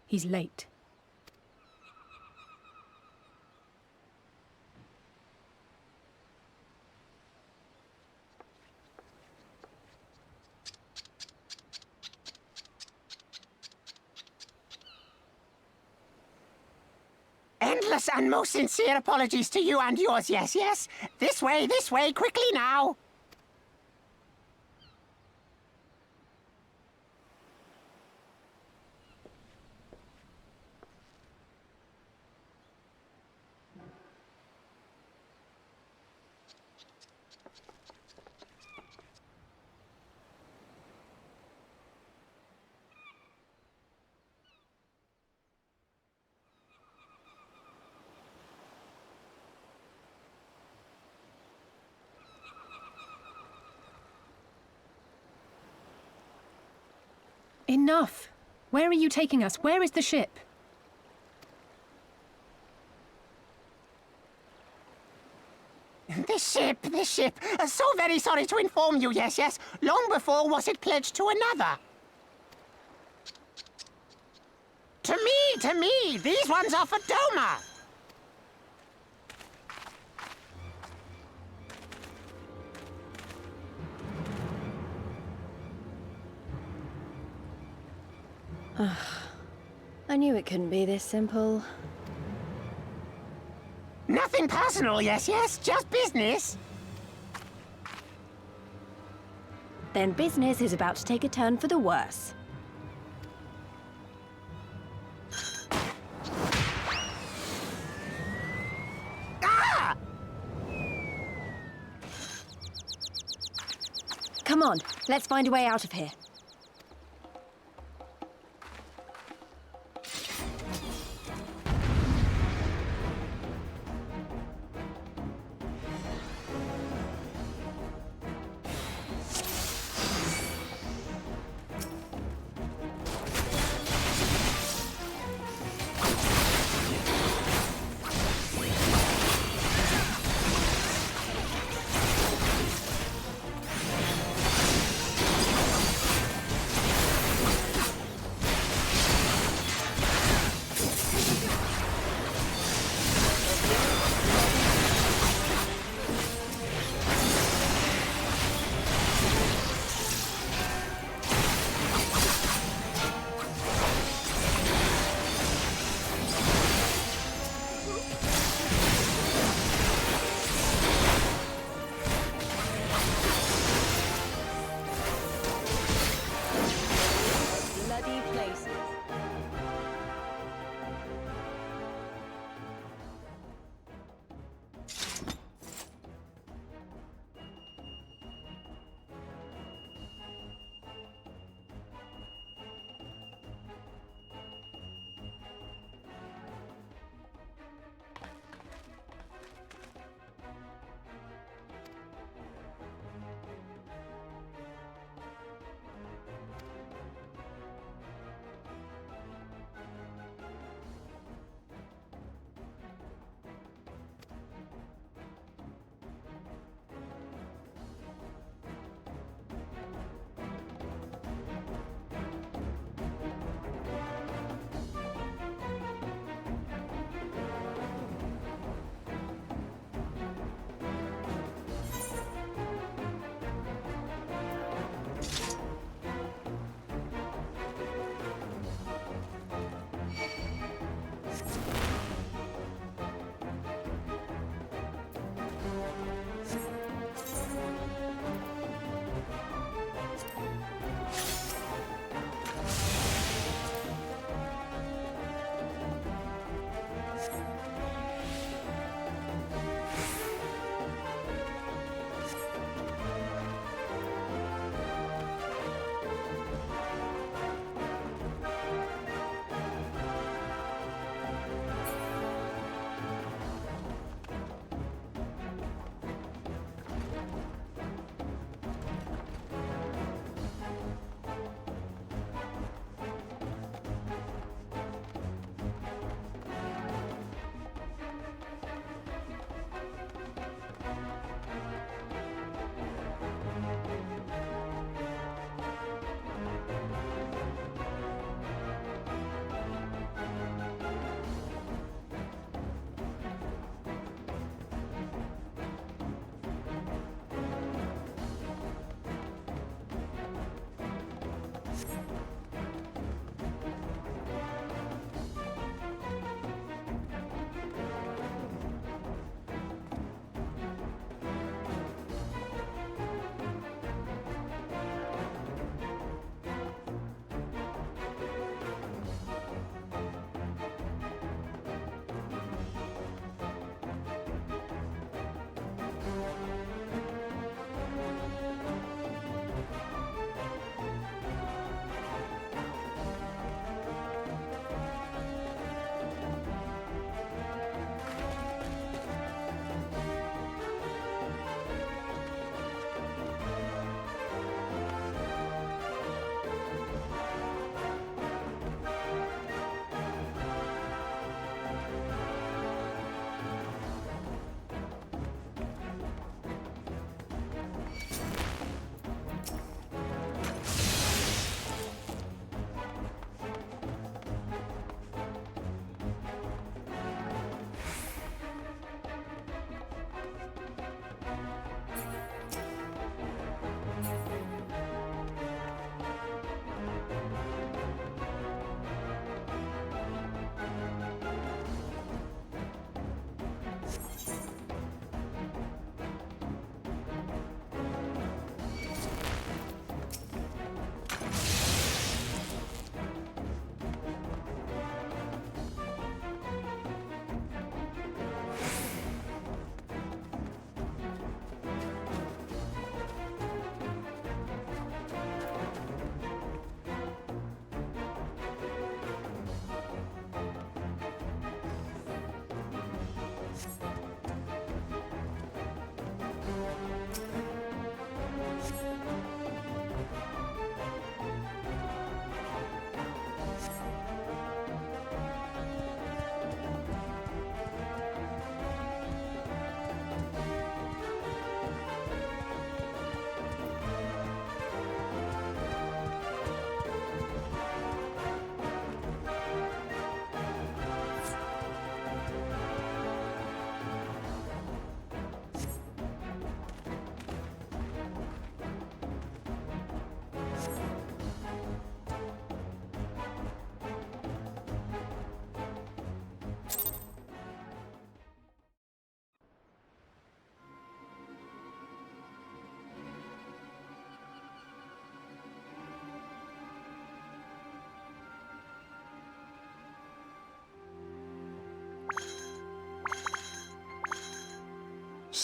He's late. Endless and most sincere apologies to you and yours, yes. This way, quickly now. Enough! Where are you taking us? Where is the ship? This ship. So very sorry to inform you, yes. Long before was it pledged to another. To me, these ones are for Doma. I knew it couldn't be this simple. Nothing personal, yes, just business. Then business is about to take a turn for the worse. Ah! Come on, let's find a way out of here.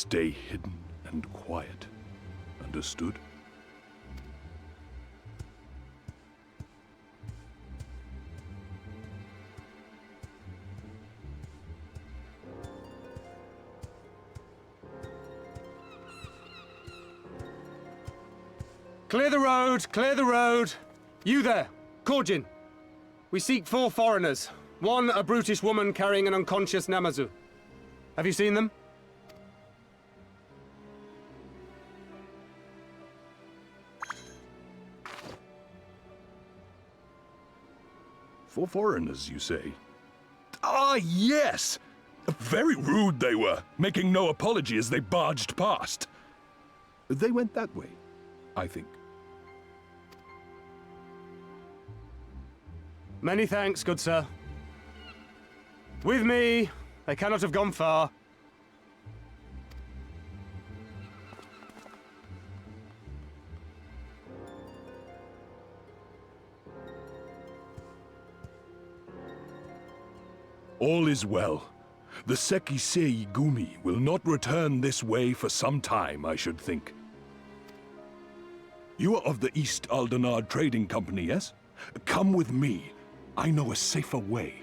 Stay hidden and quiet. Understood? Clear the road! Clear the road! You there, Korjin. We seek 4 foreigners. One, a brutish woman carrying an unconscious Namazu. Have you seen them? For foreigners, you say? Ah, yes! Very rude they were, making no apology as they barged past. They went that way, I think. Many thanks, good sir. With me! They cannot have gone far. All is well. The Sekisei Gumi will not return this way for some time, I should think. You are of the East Aldenard Trading Company, yes? Come with me. I know a safer way.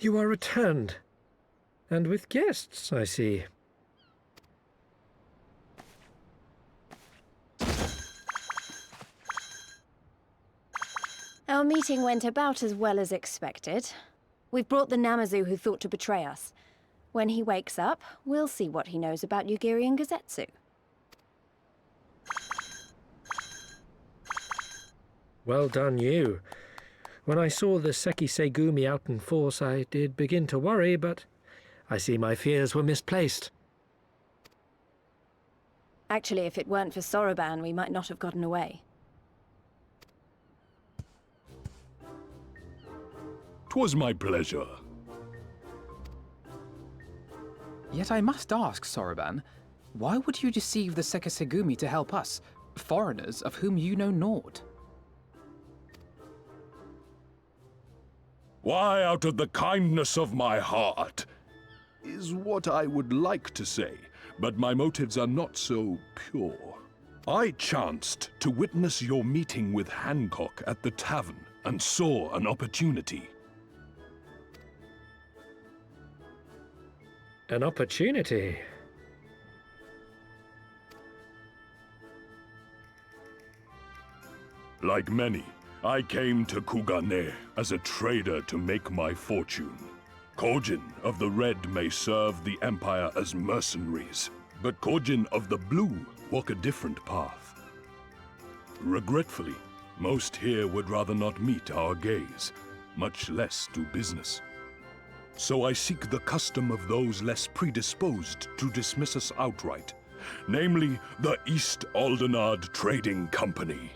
You are returned. And with guests, I see. Our meeting went about as well as expected. We've brought the Namazu who thought to betray us. When he wakes up, we'll see what he knows about Yugiri and Gazetsu. Well done, you. When I saw the Sekisei Gumi out in force, I did begin to worry, but I see my fears were misplaced. Actually, if it weren't for Soroban, we might not have gotten away. 'Twas my pleasure. Yet I must ask, Soroban, why would you deceive the Sekisegumi to help us, foreigners of whom you know naught? Why, out of the kindness of my heart, is what I would like to say, but my motives are not so pure. I chanced to witness your meeting with Hancock at the tavern and saw an opportunity. An opportunity. Like many, I came to Kugane as a trader to make my fortune. Kojin of the Red may serve the Empire as mercenaries, but Kojin of the Blue walk a different path. Regretfully, most here would rather not meet our gaze, much less do business. So I seek the custom of those less predisposed to dismiss us outright, namely the East Aldenard Trading Company.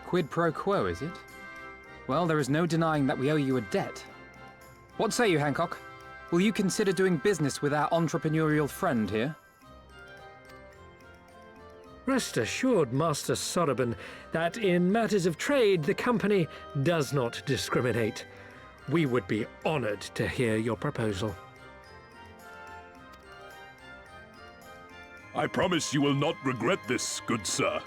Quid pro quo, is it? Well, there is no denying that we owe you a debt. What say you, Hancock? Will you consider doing business with our entrepreneurial friend here? Rest assured, Master Soroban, that in matters of trade, the company does not discriminate. We would be honored to hear your proposal. I promise you will not regret this, good sir.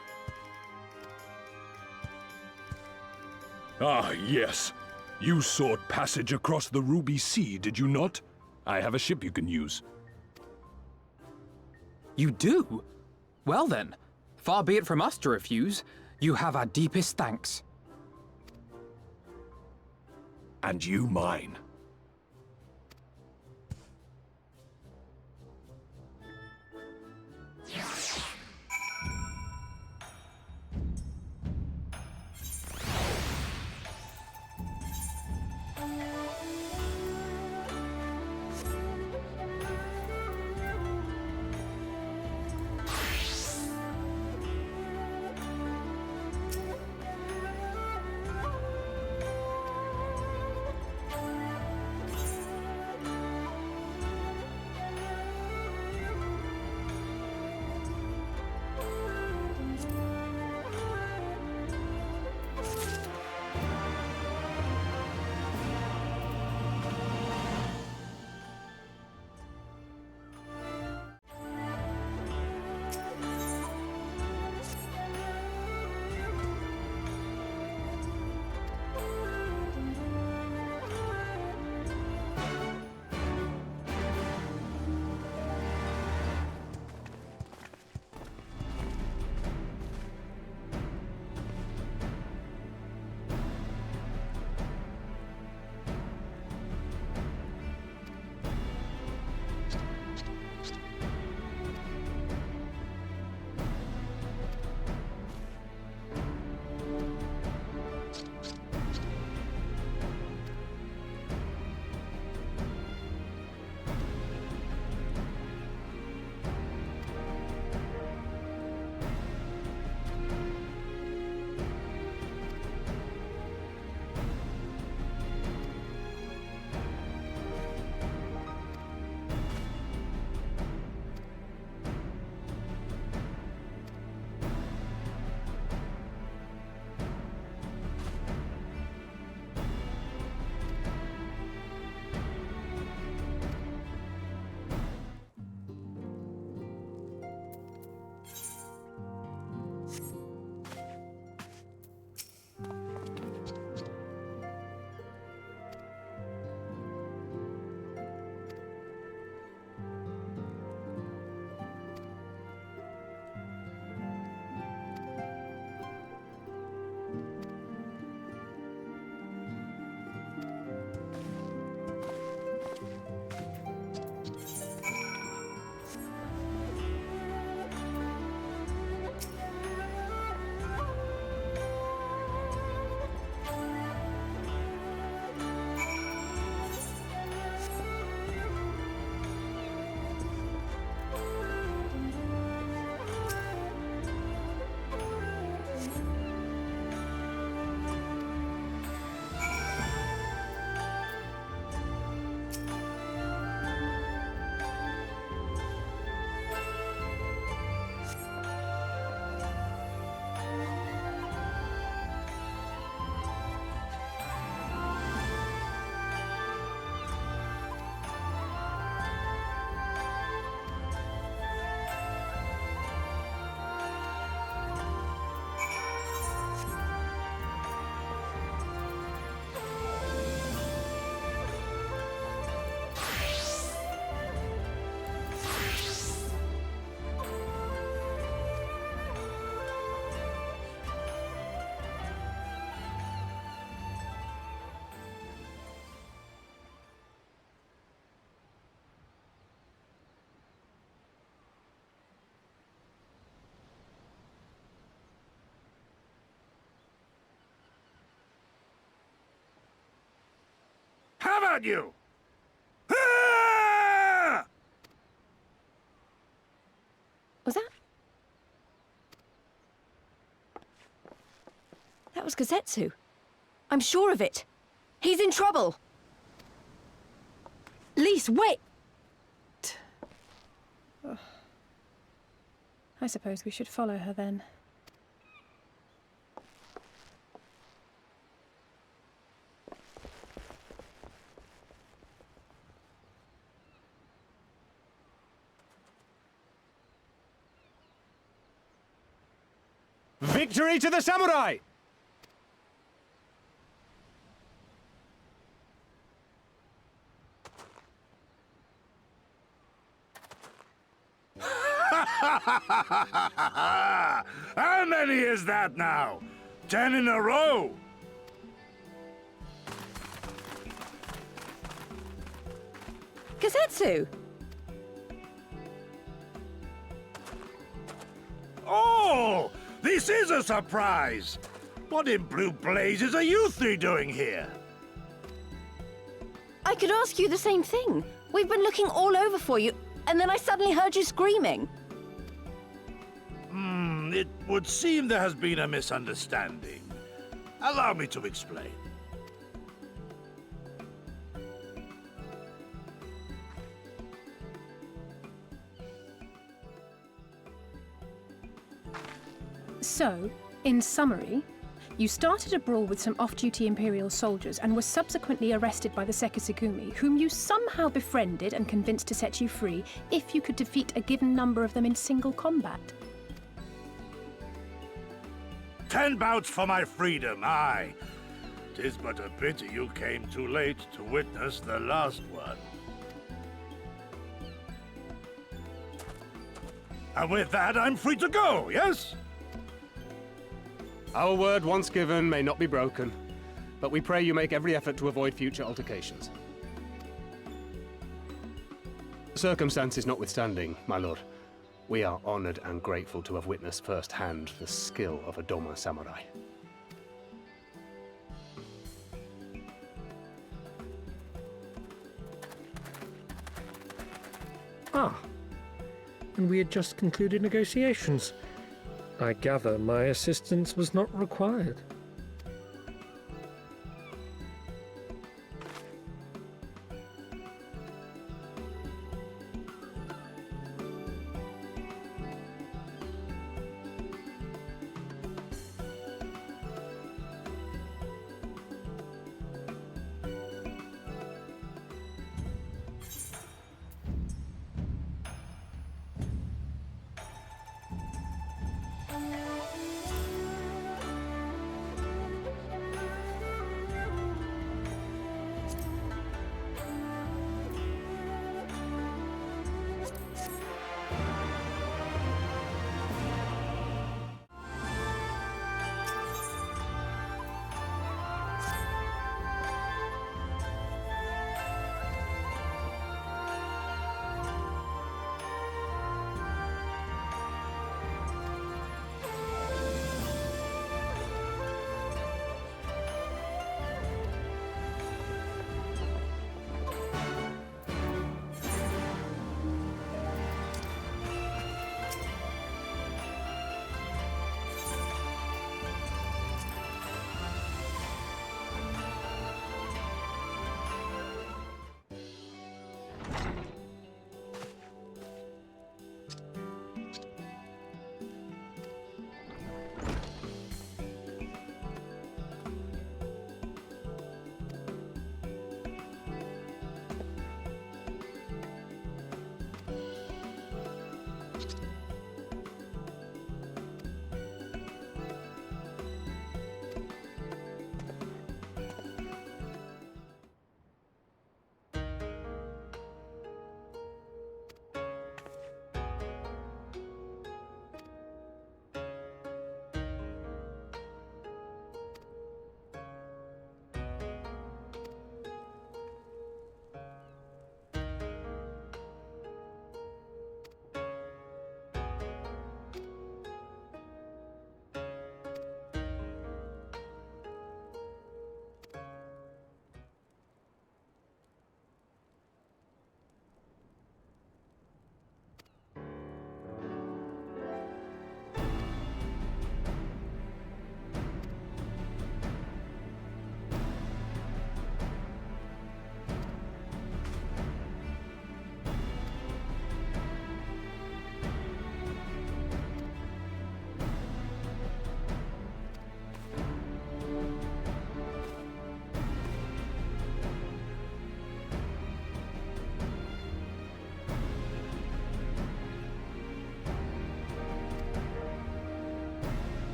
Ah, yes. You sought passage across the Ruby Sea, did you not? I have a ship you can use. You do? Well then, far be it from us to refuse. You have our deepest thanks. And you mine. about you! Ah! Was that? That was Gazetsu. I'm sure of it. He's in trouble. Lise, wait! I suppose we should follow her then. Victory to the samurai! How many is that now? 10 in a row? Gazetsu! Oh! This is a surprise! What in blue blazes are you three doing here? I could ask you the same thing. We've been looking all over for you, and then I suddenly heard you screaming. It would seem there has been a misunderstanding. Allow me to explain. So, in summary, you started a brawl with some off-duty Imperial soldiers and were subsequently arrested by the Sekisukumi, whom you somehow befriended and convinced to set you free if you could defeat a given number of them in single combat. 10 bouts for my freedom, aye. 'Tis but a pity you came too late to witness the last one. And with that, I'm free to go, yes? Our word once given may not be broken, but we pray you make every effort to avoid future altercations. Circumstances notwithstanding, my lord, we are honored and grateful to have witnessed firsthand the skill of a Doma samurai. Ah, and we had just concluded negotiations. I gather my assistance was not required.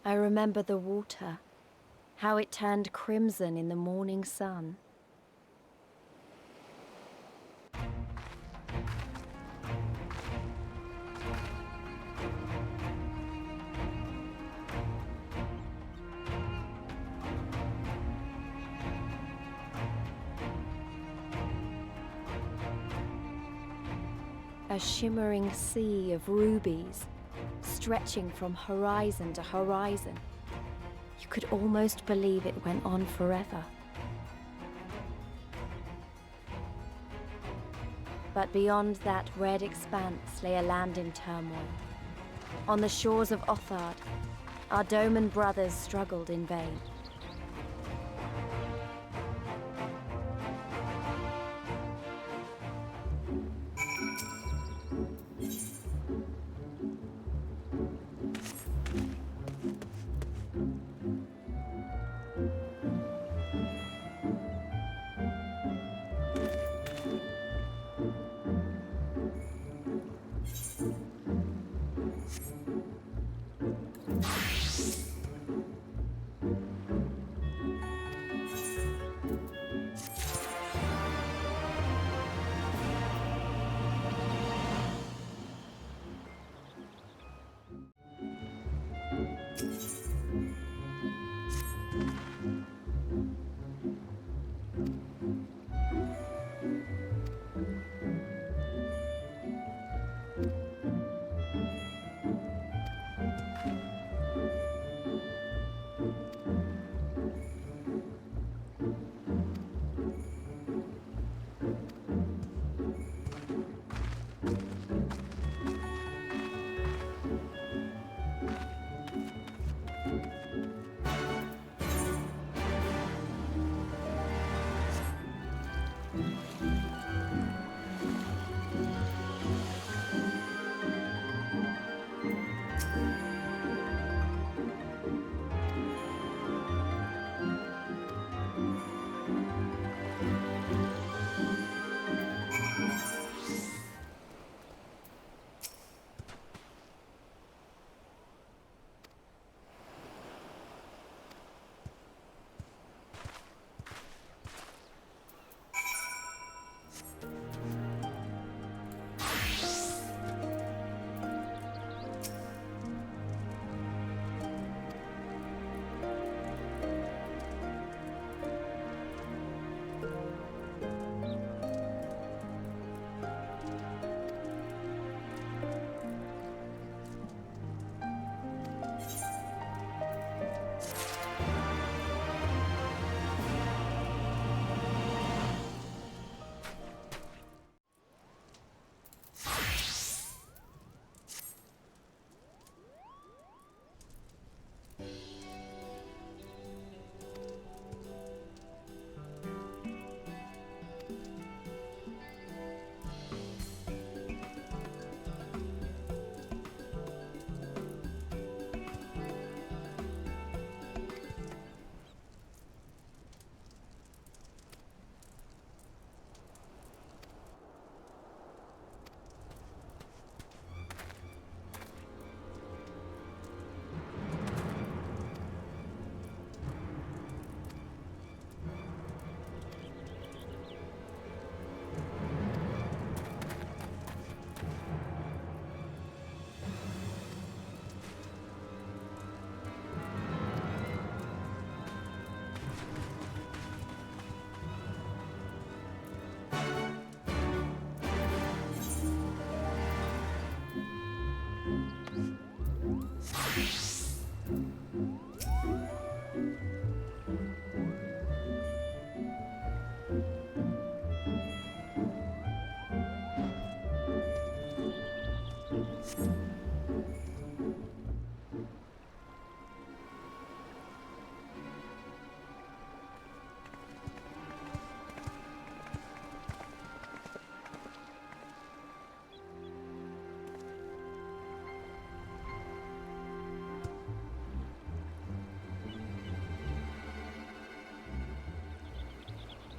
I remember the water, how it turned crimson in the morning sun. A shimmering sea of rubies, stretching from horizon to horizon. You could almost believe it went on forever. But beyond that red expanse lay a land in turmoil. On the shores of Othard, our Doman brothers struggled in vain.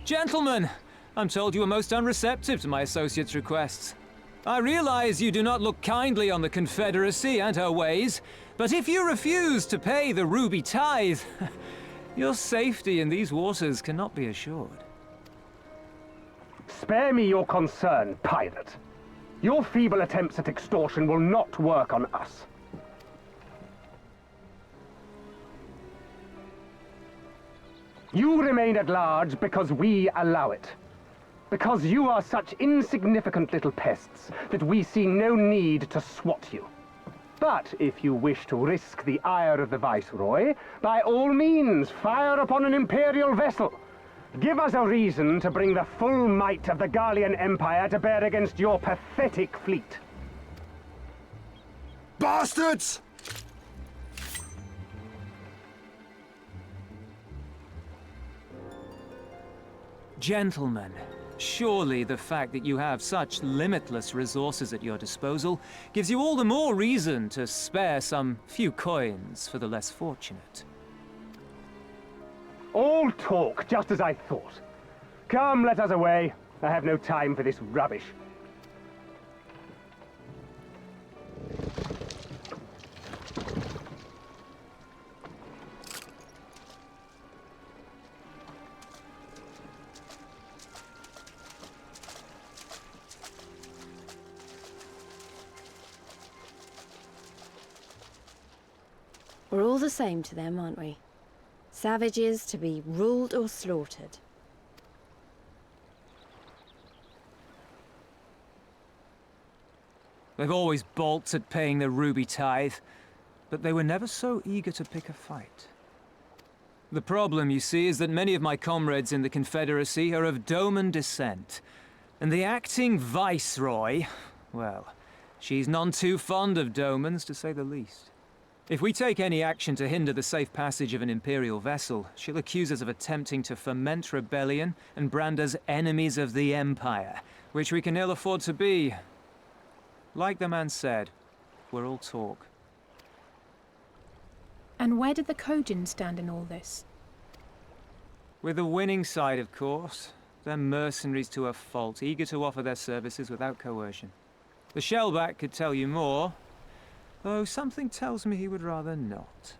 Gentlemen, I'm told you were most unreceptive to my associate's requests. I realize you do not look kindly on the Confederacy and her ways, but if you refuse to pay the ruby tithe, your safety in these waters cannot be assured. Spare me your concern, pirate. Your feeble attempts at extortion will not work on us. You remain at large because we allow it. Because you are such insignificant little pests that we see no need to swat you. But if you wish to risk the ire of the Viceroy, by all means, fire upon an Imperial vessel. Give us a reason to bring the full might of the Garlean Empire to bear against your pathetic fleet. Bastards! Gentlemen, surely the fact that you have such limitless resources at your disposal gives you all the more reason to spare some few coins for the less fortunate. All talk, just as I thought. Come, let us away. I have no time for this rubbish. We're all the same to them, aren't we? Savages to be ruled or slaughtered. They've always balked at paying the ruby tithe, but they were never so eager to pick a fight. The problem, you see, is that many of my comrades in the Confederacy are of Doman descent, and the acting Viceroy, well, she's none too fond of Domans, to say the least. If we take any action to hinder the safe passage of an Imperial vessel, she'll accuse us of attempting to foment rebellion and brand us enemies of the Empire, which we can ill afford to be. Like the man said, we're all talk. And where did the Kojin stand in all this? With the winning side, of course. They're mercenaries to a fault, eager to offer their services without coercion. The Shellback could tell you more, though something tells me he would rather not.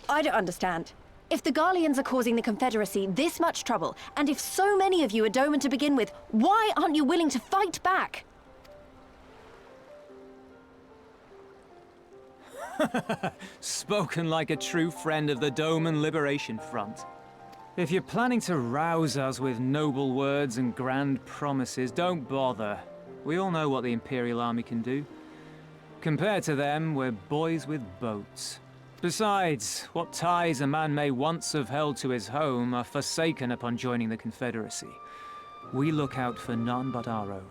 I don't understand. If the Garleans are causing the Confederacy this much trouble, and if so many of you are Doman to begin with, why aren't you willing to fight back? Spoken like a true friend of the Doman Liberation Front. If you're planning to rouse us with noble words and grand promises, don't bother. We all know what the Imperial Army can do. Compared to them, we're boys with boats. Besides, what ties a man may once have held to his home are forsaken upon joining the Confederacy. We look out for none but our own.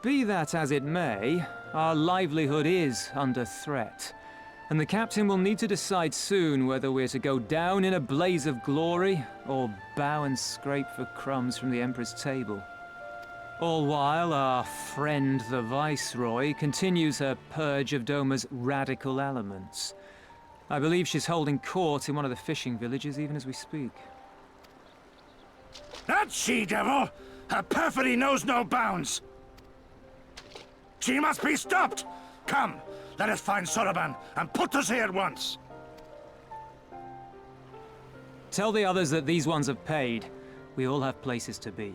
Be that as it may, our livelihood is under threat, and the captain will need to decide soon whether we're to go down in a blaze of glory or bow and scrape for crumbs from the Emperor's table. All while our friend the Viceroy continues her purge of Doma's radical elements. I believe she's holding court in one of the fishing villages even as we speak. That she-devil! Her perfidy knows no bounds! She must be stopped! Come, let us find Soroban and put to sea at once! Tell the others that these ones have paid. We all have places to be.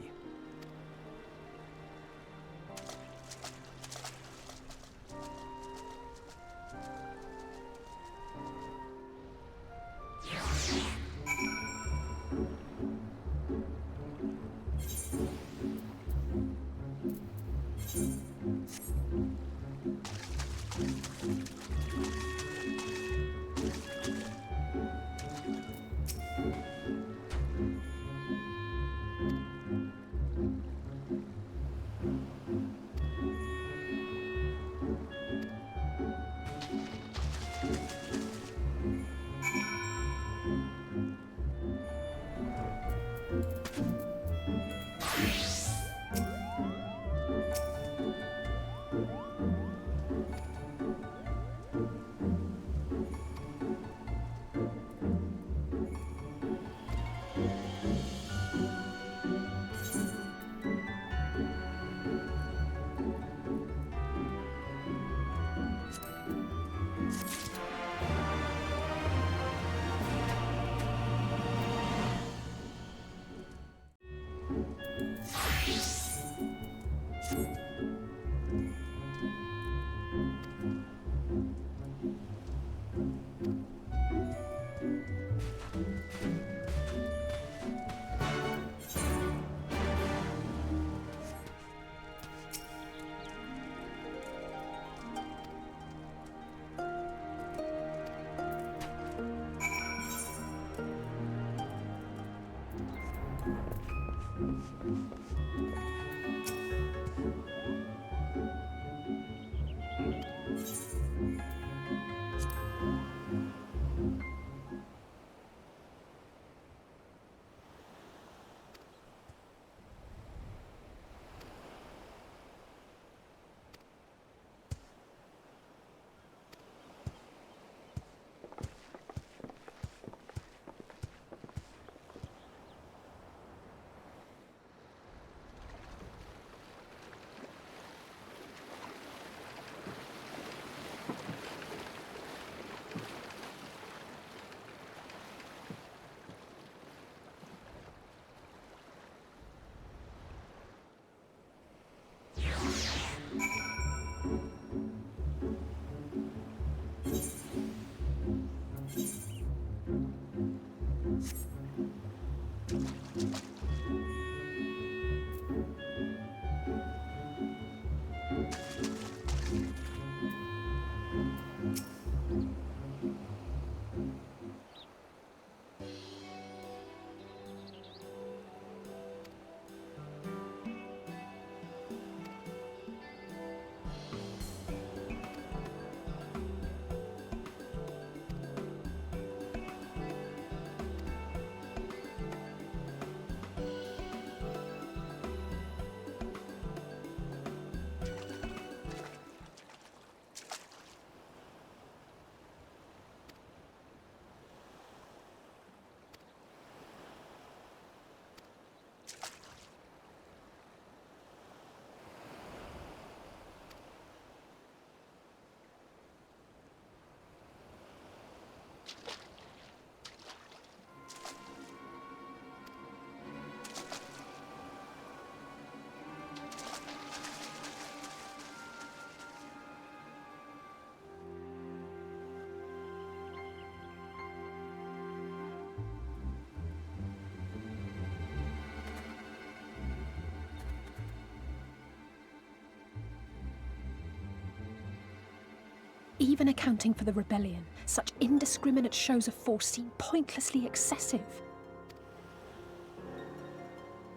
Even accounting for the rebellion, such indiscriminate shows of force seem pointlessly excessive.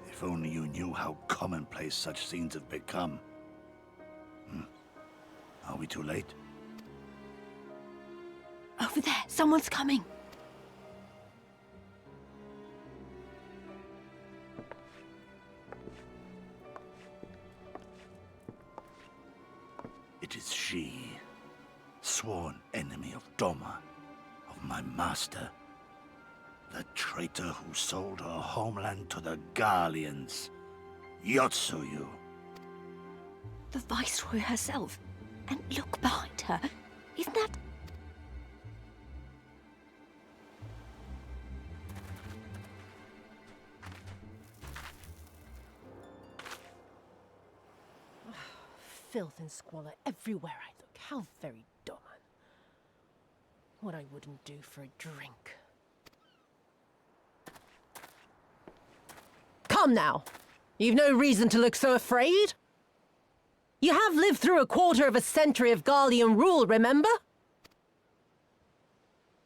If only you knew how commonplace such scenes have become. Are we too late? Over there, someone's coming. It is she, sworn enemy of Doma, of my master. The traitor who sold her homeland to the Garleans, Eorzea. The Viceroy herself. And look behind her. Isn't that... Filth and squalor everywhere I look. How very Doman. What I wouldn't do for a drink. Come now! You've no reason to look so afraid. You have lived through a quarter of a century of Garlean rule, remember?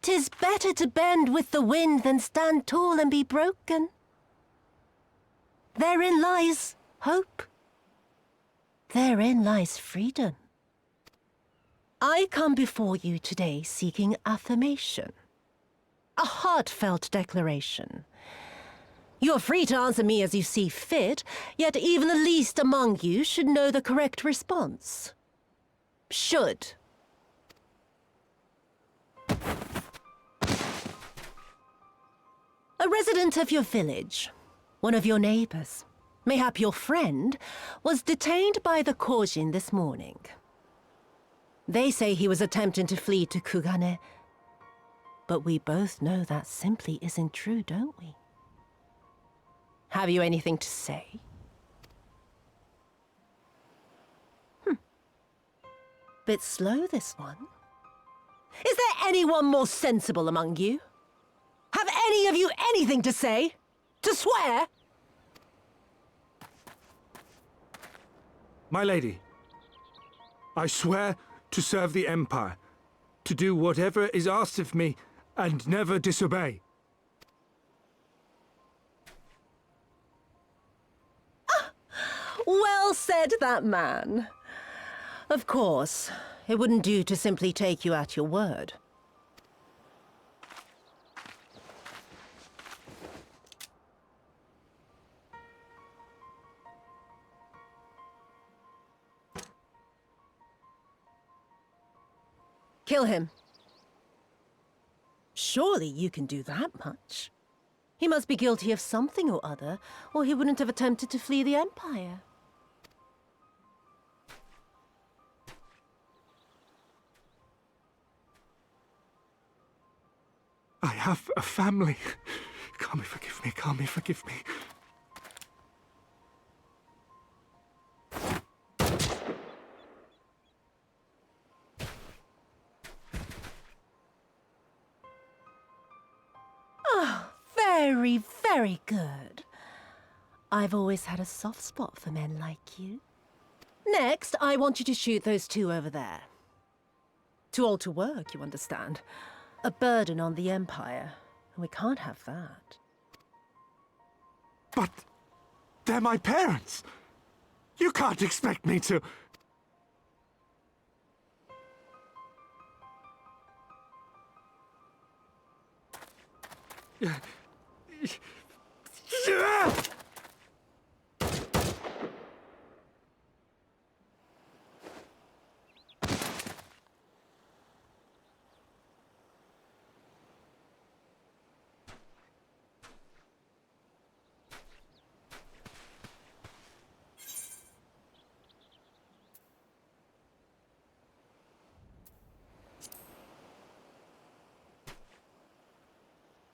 'Tis better to bend with the wind than stand tall and be broken. Therein lies hope. Therein lies freedom. I come before you today seeking affirmation. A heartfelt declaration. You're free to answer me as you see fit, yet even the least among you should know the correct response. Should. A resident of your village, one of your neighbors, mayhap your friend, was detained by the Korjin this morning. They say he was attempting to flee to Kugane, but we both know that simply isn't true, don't we? Have you anything to say? Bit slow, this one. Is there anyone more sensible among you? Have any of you anything to say? To swear? My lady, I swear to serve the Empire, to do whatever is asked of me, and never disobey. Well said, that man. Of course, it wouldn't do to simply take you at your word. Kill him. Surely you can do that much. He must be guilty of something or other, or he wouldn't have attempted to flee the Empire. I have a family. Kami, forgive me. Kami, forgive me. Oh, very, very good. I've always had a soft spot for men like you. Next, I want you to shoot those two over there. Too old to work, you understand. A burden on the Empire, and we can't have that. But they're my parents. You can't expect me to...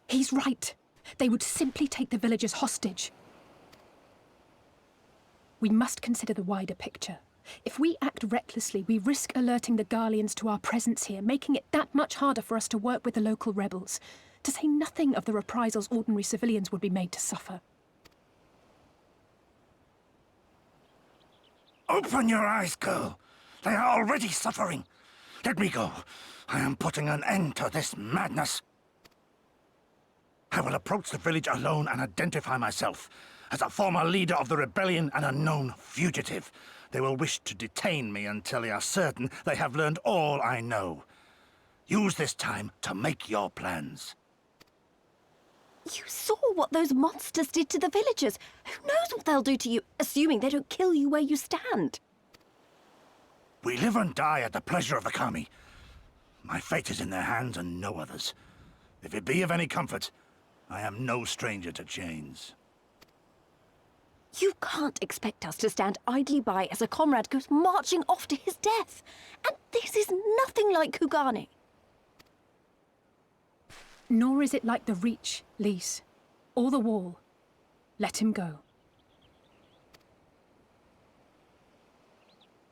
He's right. They would simply take the villagers hostage. We must consider the wider picture. If we act recklessly, we risk alerting the Garleans to our presence here, making it that much harder for us to work with the local rebels, to say nothing of the reprisals ordinary civilians would be made to suffer. Open your eyes, girl. They are already suffering. Let me go. I am putting an end to this madness. I will approach the village alone and identify myself as a former leader of the rebellion and a known fugitive. They will wish to detain me until they are certain they have learned all I know. Use this time to make your plans. You saw what those monsters did to the villagers. Who knows what they'll do to you, assuming they don't kill you where you stand? We live and die at the pleasure of the Kami. My fate is in their hands and no others. If it be of any comfort, I am no stranger to chains. You can't expect us to stand idly by as a comrade goes marching off to his death. And this is nothing like Kugane. Nor is it like the Reach, Lys, or the Wall. Let him go.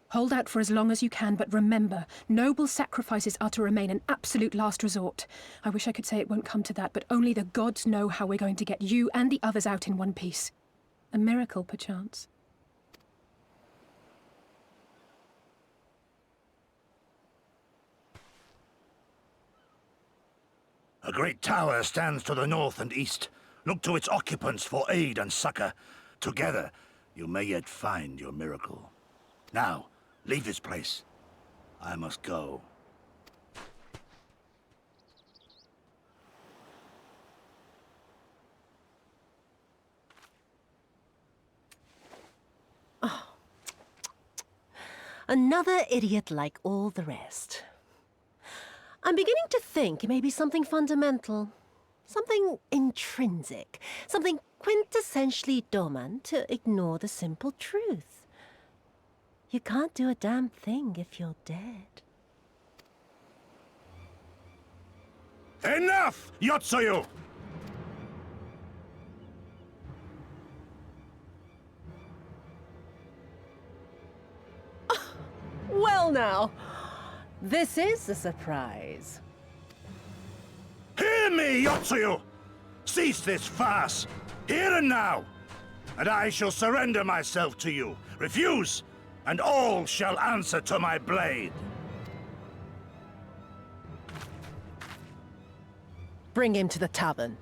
Hold out for as long as you can, but remember, noble sacrifices are to remain an absolute last resort. I wish I could say it won't come to that, but only the gods know how we're going to get you and the others out in one piece. A miracle, perchance. A great tower stands to the north and east. Look to its occupants for aid and succor. Together, you may yet find your miracle. Now, leave this place. I must go. Another idiot like all the rest. I'm beginning to think it may be something fundamental, something intrinsic, something quintessentially Doman to ignore the simple truth. You can't do a damn thing if you're dead. Enough, Yotsuyu! Well now, this is a surprise. Hear me, Yotsuyu! Cease this farce, here and now, and I shall surrender myself to you. Refuse, and all shall answer to my blade. Bring him to the tavern.